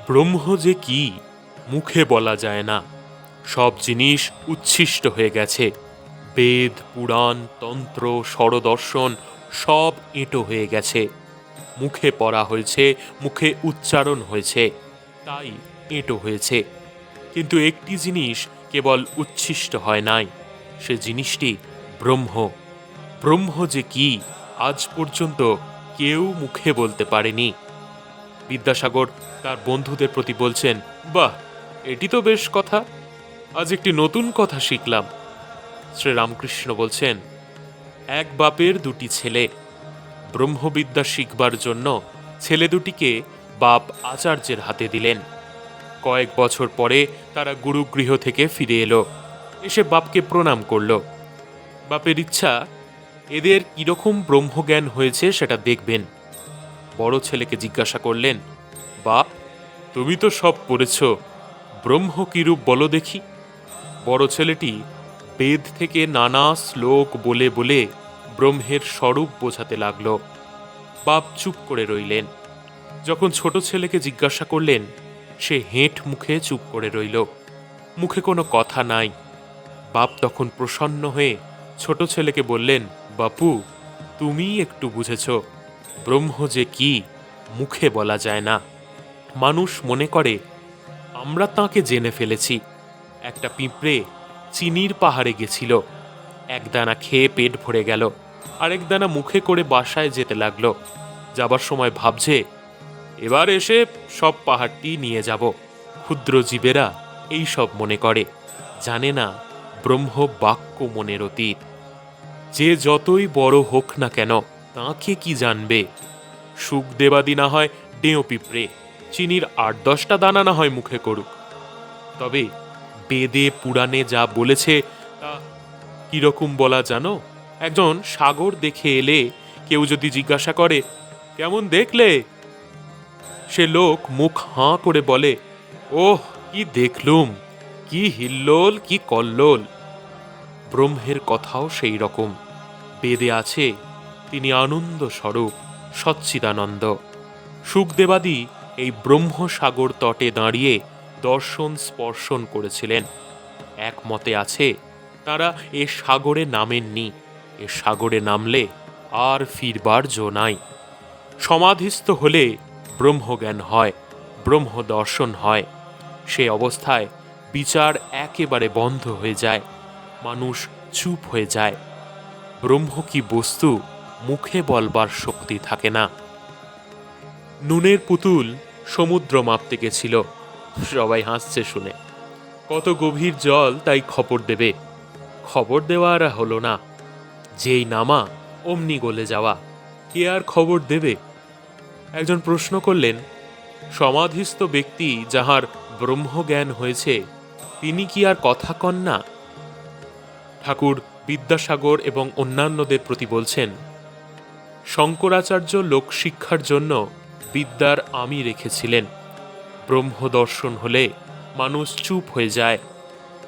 ব্রহ্ম যে কি মুখে বলা যায় না। সব জিনিস উচ্ছিষ্ট হয়ে গেছে। বেদ, পুরাণ, তন্ত্র, স্বরদর্শন সব এঁটো হয়ে গেছে। মুখে পড়া হয়েছে, মুখে উচ্চারণ হয়েছে, তাই এঁটো হয়েছে। কিন্তু একটি জিনিস কেবল উচ্ছিষ্ট হয় নাই, সে জিনিসটি ব্রহ্ম। ব্রহ্ম যে কি আজ পর্যন্ত কেউ মুখে বলতে পারেনি। বিদ্যাসাগর তার বন্ধুদের প্রতি বলছেন, বাহ, এটি তো বেশ কথা, আজ একটি নতুন কথা শিখলাম। শ্রীরামকৃষ্ণ বলছেন, এক বাপের দুটি ছেলে। ব্রহ্মবিদ্যা শিখবার জন্য ছেলে দুটিকে বাপ আচার্যের হাতে দিলেন। কয়েক বছর পরে তারা গুরুগৃহ থেকে ফিরে এলো, এসে বাপকে প্রণাম করল। বাপের ইচ্ছা এদের কিরকম ব্রহ্মজ্ঞান হয়েছে সেটা দেখবেন। বড় ছেলেকে জিজ্ঞাসা করলেন, বাপ, তুমি তো সব পড়েছ, ব্রহ্ম কিরূপ বলো দেখি। বড় ছেলেটি বেদ থেকে নানা শ্লোক বলে বলে ব্রহ্মের স্বরূপ বোঝাতে লাগল। বাপ চুপ করে রইলেন। যখন ছোট ছেলেকে জিজ্ঞাসা করলেন, সে হেঁট মুখে চুপ করে রইল, মুখে কোনো কথা নাই। বাপ তখন প্রসন্ন হয়ে ছোট ছেলেকে বললেন, বাপু, তুমি একটু বুঝেছ, ব্রহ্ম যে কি মুখে বলা যায় না। মানুষ মনে করে আমরা তাকে জেনে ফেলেছি। একটা পিঁপড়ে চিনির পাহাড়ে গেছিল, এক দানা খেয়ে পেট ভরে গেল, আরেক দানা মুখে করে বাসায় যেতে লাগলো। যাবার সময় ভাবছে, এবার এসে সব পাহাড়টি নিয়ে যাব। ক্ষুদ্র জীবেরা এই সব মনে করে, জানে না ব্রহ্ম বাক্য মনের অতীত। যে যতই বড় হোক না কেন, তাকে কি জানবে। সুখ দেবাদি না হয় ডেঁও পিঁপড়ে, চিনির ৮-১০টা দানা না হয় মুখে করুক, তবে বেদে পুরাণে যা বলেছে তা কিরকম বলা জানো? একজন সাগর দেখে এলে কেউ যদি জিজ্ঞাসা করে, কেমন দেখলে, সে লোক মুখ হাঁ করে বলে, ওহ, কি দেখলুম, কি হিল্লোল, কি কল্লোল। ব্রহ্মের কথাও সেই রকম। বেদে আছে তিনি আনন্দ স্বরূপ, সচ্চিদানন্দ। সুখদেবাদি এই ব্রহ্মসাগর তটে দাঁড়িয়ে দর্শন স্পর্শন করেছিলেন। এক মতে আছে তারা এ সাগরে নামেননি, এ সাগরে নামলে আর ফিরবার জো নাই। সমাধিস্থ হলে ব্রহ্মজ্ঞান হয়, ব্রহ্ম দর্শন হয়। সে অবস্থায় বিচার একেবারে বন্ধ হয়ে যায়, মানুষ চুপ হয়ে যায়। ব্রহ্ম কি বস্তু মুখে বলবার শক্তি থাকে না। নুনের পুতুল সমুদ্র মাপতে গেছিল, সবাই হাসছে শুনে। কত গভীর জল তাই খবর দেবে, খবর দেওয়া আর হলো না। যেই নামা অমনি গলে যাওয়া, কে আর খবর দেবে। একজন প্রশ্ন করলেন, সমাধিস্থ ব্যক্তি যাহার ব্রহ্মজ্ঞান হয়েছে, তিনি কি আর কথা কন না? ঠাকুর বিদ্যাসাগর এবং অন্যান্যদের প্রতি বলছেন, শঙ্করাচার্য লোকশিক্ষার জন্য বিদ্যার আমি রেখেছিলেন। ব্রহ্ম দর্শন হলে মানুষ চুপ হয়ে যায়।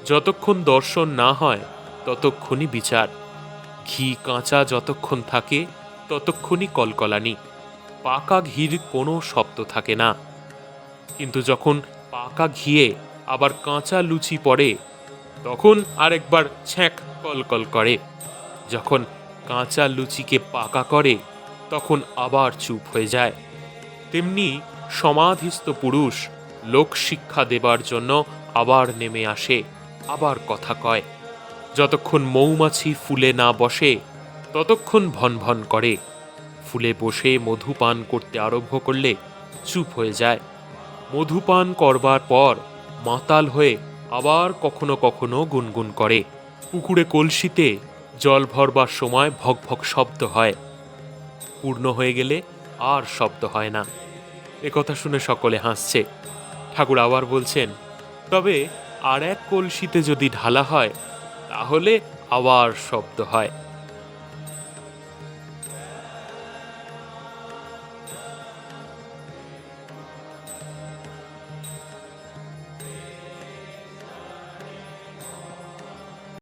যতক্ষণ দর্শন না হয় ততক্ষণই বিচার। ঘি কাঁচা যতক্ষণ থাকে ততক্ষণই কলকলানি। পাকা ঘির কোনো শব্দ থাকে না। কিন্তু যখন পাকা ঘিয়ে আবার কাঁচা লুচি পড়ে, তখন আরেকবার ছ্যাঁক কলকল করে। যখন কাঁচা লুচিকে পাকা করে, তখন আবার চুপ হয়ে যায়। তেমনি সমাধিস্থ পুরুষ লোকশিক্ষা দেবার জন্য আবার নেমে আসে, আবার কথা কয়। যতক্ষণ মৌমাছি ফুলে না বসে ততক্ষণ ভন ভন করে। ফুলে বসে মধুপান করতে আরম্ভ করলে চুপ হয়ে যায়। মধুপান করবার পর মাতাল হয়ে আবার কখনো কখনো গুনগুন করে। পুকুরে কলসিতে জল ভরবার সময় ভক ভক শব্দ হয়, পূর্ণ হয়ে গেলে আর শব্দ হয় না। একথা শুনে সকলে হাসছে। ঠাকুর আবার বলছেন, তবে আর এক কলসিতে যদি ঢালা হয় তাহলে আবার শব্দ হয়।